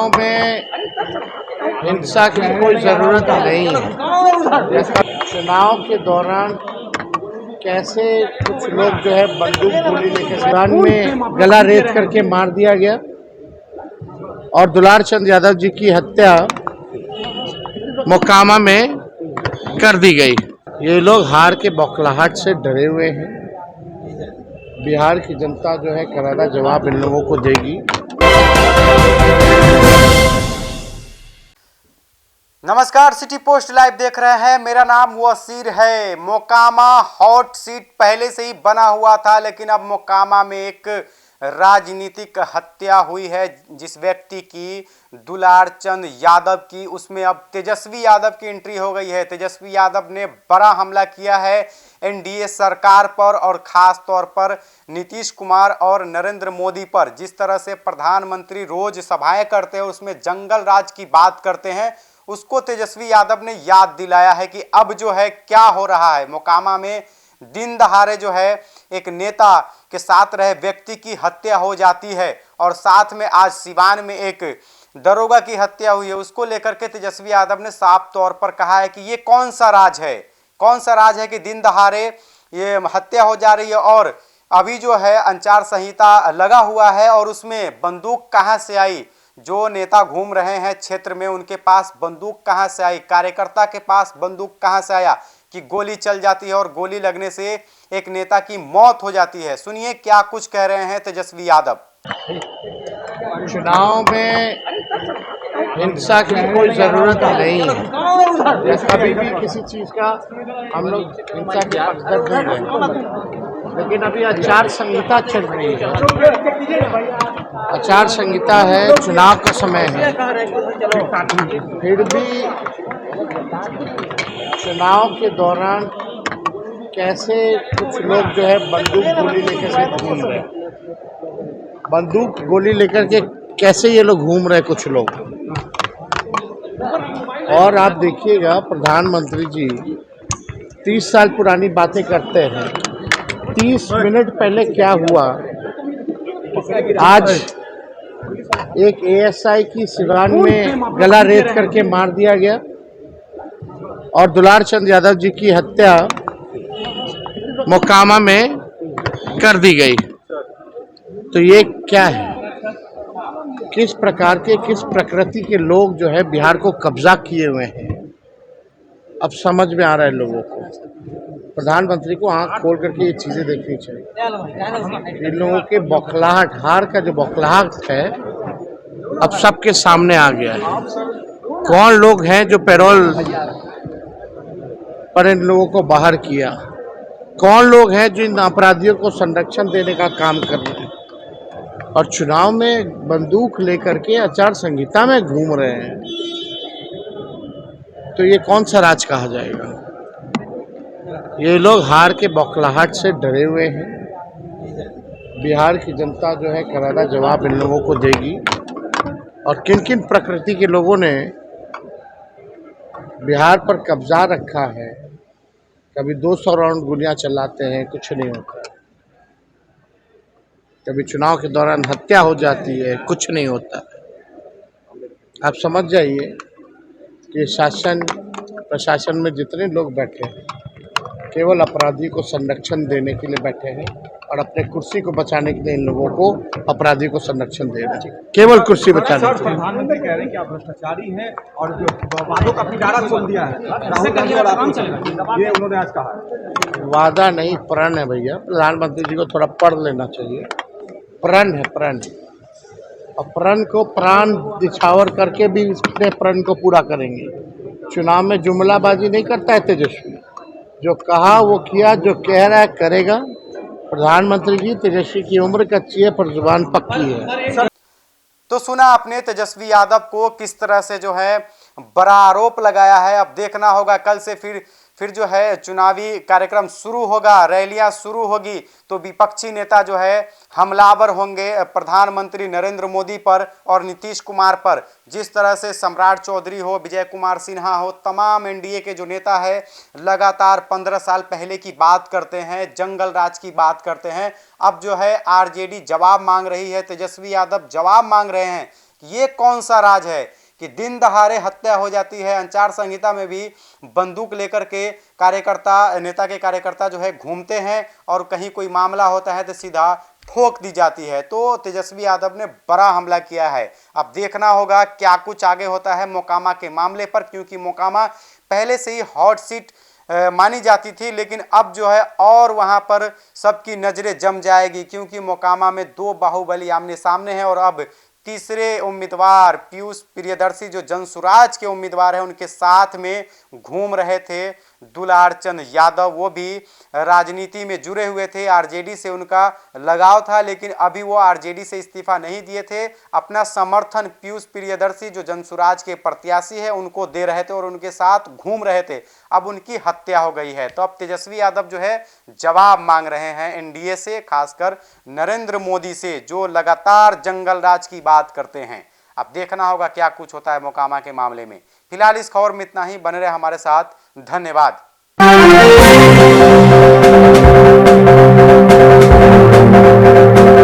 में हिंसा की कोई ज़रूरत नहीं है। चुनाव के दौरान कैसे कुछ लोग जो है बंदूक गोली लेकर सिवान में गला रेत करके मार दिया गया और दुलार चंद यादव जी की हत्या मोकामा में कर दी गई। ये लोग हार के बौखलाहट से डरे हुए हैं। बिहार की जनता जो है करारा जवाब इन लोगों को देगी। नमस्कार, सिटी पोस्ट लाइव देख रहे हैं। मेरा नाम वसीर है। मोकामा हॉट सीट पहले से ही बना हुआ था, लेकिन अब मोकामा में एक राजनीतिक हत्या हुई है जिस व्यक्ति की, दुलार चंद यादव की। उसमें अब तेजस्वी यादव की एंट्री हो गई है। तेजस्वी यादव ने बड़ा हमला किया है एनडीए सरकार पर और खास तौर पर नीतीश कुमार और नरेंद्र मोदी पर। जिस तरह से प्रधानमंत्री रोज सभाएं करते हैं, उसमें जंगल राज की बात करते हैं, उसको तेजस्वी यादव ने याद दिलाया है कि अब जो है क्या हो रहा है। मोकामा में दिन दहाड़े जो है एक नेता के साथ रहे व्यक्ति की हत्या हो जाती है और साथ में आज सिवान में एक दरोगा की हत्या हुई है। उसको लेकर के तेजस्वी यादव ने साफ तौर पर कहा है कि ये कौन सा राज है, कौन सा राज है कि दिन दहाड़े ये हत्या हो जा रही है और अभी जो है आचार संहिता लगा हुआ है और उसमें बंदूक कहां से आई। जो नेता घूम रहे हैं क्षेत्र में, उनके पास बंदूक कहां से आई, कार्यकर्ता के पास बंदूक कहां से आया कि गोली चल जाती है और गोली लगने से एक नेता की मौत हो जाती है। सुनिए क्या कुछ कह रहे हैं तेजस्वी यादव। चुनाव में हिंसा की कोई ज़रूरत नहीं है। कभी भी किसी चीज़ का हम लोग हिंसा के पक्षधर नहीं रहे, लेकिन अभी आचार संहिता चल रही है। आचार संहिता है, चुनाव का समय है, फिर भी चुनाव के दौरान कैसे कुछ लोग जो है बंदूक गोली लेकर से घूम रहे हैं। बंदूक गोली लेकर के कैसे ये लोग घूम रहे कुछ लोग। और आप देखिएगा प्रधानमंत्री जी 30 साल पुरानी बातें करते हैं। 30 मिनट पहले क्या हुआ, आज एक एएसआई की सिवान में गला रेत करके मार दिया गया और दुलार चंद यादव जी की हत्या मोकामा में कर दी गई। तो ये क्या है, किस प्रकार के, किस प्रकृति के लोग जो है बिहार को कब्जा किए हुए हैं, अब समझ में आ रहा है लोगों को। प्रधानमंत्री को आंख खोल करके ये चीजें देखनी चाहिए। इन लोगों के बौखलाहट, हार का जो बौखलाहट है अब सबके सामने आ गया है। कौन लोग हैं जो पैरोल पर इन लोगों को बाहर किया, कौन लोग हैं जो इन अपराधियों को संरक्षण देने का काम कर रहे हैं और चुनाव में बंदूक लेकर के आचार संहिता में घूम रहे हैं। तो ये कौन सा राज कहा जाएगा। ये लोग हार के बौखलाहट से डरे हुए हैं। बिहार की जनता जो है करारा जवाब इन लोगों को देगी। और किन किन प्रकृति के लोगों ने बिहार पर कब्जा रखा है। कभी 200 राउंड गोलियां चलाते हैं, कुछ नहीं होता। कभी चुनाव के दौरान हत्या हो जाती है, कुछ नहीं होता। आप समझ जाइए कि शासन प्रशासन में जितने लोग बैठे हैं केवल अपराधी को संरक्षण देने के लिए बैठे हैं और अपने कुर्सी को बचाने के लिए इन लोगों को अपराधी को संरक्षण दे रहे हैं, केवल कुर्सी बचाने के लिए। प्रधानमंत्री कह रहे हैं कि आप भ्रष्टाचारी हैं और जो वादों का पिटारा खोल दिया है, राहुल गांधी और आप, ये उन्होंने आज कहा। वादा नहीं, प्रण है भैया। प्रधानमंत्री जी को थोड़ा पढ़ लेना चाहिए। प्रण है, प्रण। और प्रण को प्राण दिछावर करके भी अपने प्रण को पूरा करेंगे। चुनाव में जुमलाबाजी नहीं करता है तेजस्वी, जो कहा वो किया, जो कह रहा है करेगा। प्रधानमंत्री जी, तेजस्वी की उम्र कच्ची है पर जुबान पक्की है। तो सुना आपने तेजस्वी यादव को किस तरह से जो है बड़ा आरोप लगाया है। अब देखना होगा कल से फिर जो है चुनावी कार्यक्रम शुरू होगा, रैलियां शुरू होगी तो विपक्षी नेता जो है हमलावर होंगे प्रधानमंत्री नरेंद्र मोदी पर और नीतीश कुमार पर। जिस तरह से सम्राट चौधरी हो, विजय कुमार सिन्हा हो, तमाम एनडीए के जो नेता है लगातार 15 साल पहले की बात करते हैं, जंगल राज की बात करते हैं। अब जो है आरजेडी जवाब मांग रही है, तेजस्वी यादव जवाब मांग रहे हैं कि ये कौन सा राज है कि दिन दहाड़े हत्या हो जाती है। आचार संहिता में भी बंदूक लेकर के कार्यकर्ता, नेता के कार्यकर्ता जो है घूमते हैं और कहीं कोई मामला होता है तो सीधा ठोक दी जाती है। तो तेजस्वी यादव ने बड़ा हमला किया है। अब देखना होगा क्या कुछ आगे होता है मोकामा के मामले पर, क्योंकि मोकामा पहले से ही हॉट सीट मानी जाती थी, लेकिन अब जो है और वहां पर सबकी नजरें जम जाएगी, क्योंकि मोकामा में दो बाहुबली आमने सामने हैं। और अब तीसरे उम्मीदवार पीयूष प्रियदर्शी जो जनसुराज के उम्मीदवार हैं, उनके साथ में घूम रहे थे दुलारचंद यादव। वो भी राजनीति में जुड़े हुए थे, आरजेडी से उनका लगाव था, लेकिन अभी वो आरजेडी से इस्तीफा नहीं दिए थे। अपना समर्थन पीयूष प्रियदर्शी जो जनसुराज के प्रत्याशी है उनको दे रहे थे और उनके साथ घूम रहे थे। अब उनकी हत्या हो गई है। तो अब तेजस्वी यादव जो है जवाब मांग रहे हैं एनडीए से, खासकर नरेंद्र मोदी से, जो लगातार जंगल राज की बात करते हैं। अब देखना होगा क्या कुछ होता है मोकामा के मामले में। फिलहाल इस खबर में इतना ही। बने रहे हमारे साथ। धन्यवाद।